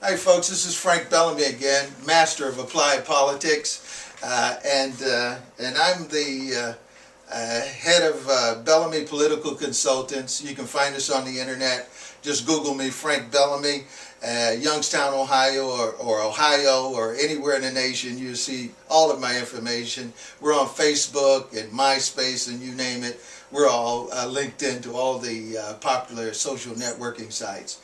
Hi folks, this is Frank Bellamy again, Master of Applied Politics, and I'm the head of Bellamy Political Consultants. You can find us on the internet. Just Google me, Frank Bellamy, Youngstown, Ohio, or Ohio, or anywhere in the nation. You'll see all of my information. We're on Facebook and MySpace and you name it. We're all linked into all the popular social networking sites.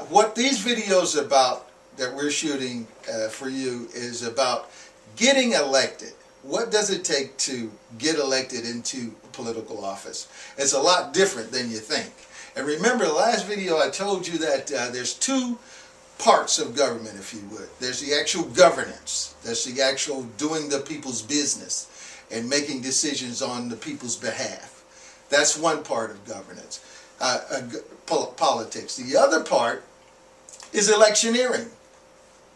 What these videos are about that we're shooting for you is about getting elected. What does it take to get elected into political office? It's a lot different than you think. And remember, the last video I told you that there's two parts of government, if you would. There's the actual governance. That's the actual doing the people's business and making decisions on the people's behalf. That's one part of governance. Politics. The other part is electioneering,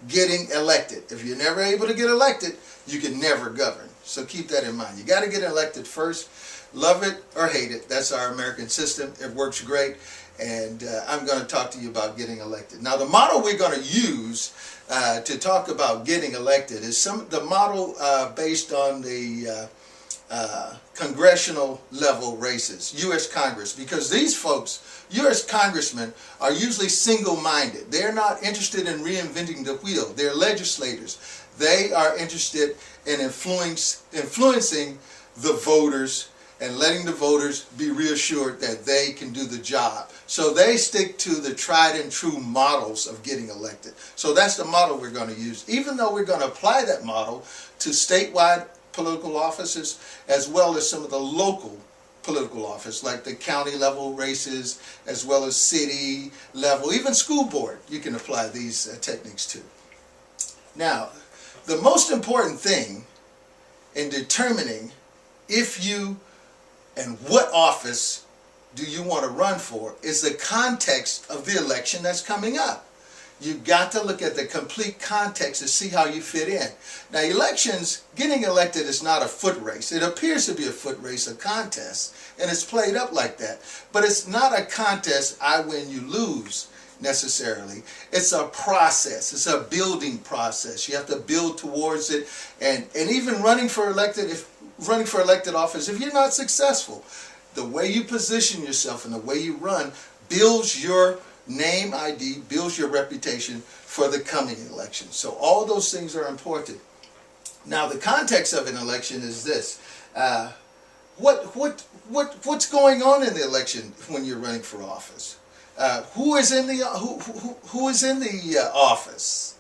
getting elected. If you're never able to get elected, you can never govern. So keep that in mind. You got to get elected first. Love it or hate it. That's our American system. It works great. And I'm going to talk to you about getting elected. Now, the model we're going to use to talk about getting elected is the model based on the congressional level races, U.S. Congress, because these folks, U.S. congressmen, are usually single-minded. They're not interested in reinventing the wheel. They're legislators. They are interested in influencing the voters and letting the voters be reassured that they can do the job. So they stick to the tried and true models of getting elected. So that's the model we're going to use, even though we're going to apply that model to statewide political offices as well as some of the local political office, like the county level races, as well as city level, even school board. You can apply these techniques too. Now, the most important thing in determining if you and what office do you want to run for is the context of the election that's coming up. You've got to look at the complete context to see how you fit in. Now, elections, getting elected is not a foot race. It appears to be a foot race, a contest, and it's played up like that. But it's not a contest, I win, you lose, necessarily. It's a process. It's a building process. You have to build towards it. And even running for elected office, if you're not successful, the way you position yourself and the way you run builds your name ID, builds your reputation for the coming election. So all those things are important. Now, the context of an election is this: what's going on in the election when you're running for office? Who is in the office?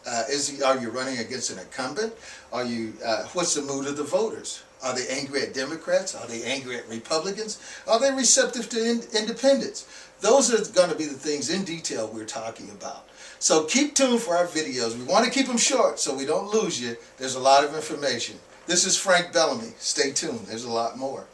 Are you running against an incumbent? What's the mood of the voters? Are they angry at Democrats? Are they angry at Republicans? Are they receptive to independents? Those are going to be the things in detail we're talking about. So keep tuned for our videos. We want to keep them short so we don't lose you. There's a lot of information. This is Frank Bellamy. Stay tuned. There's a lot more.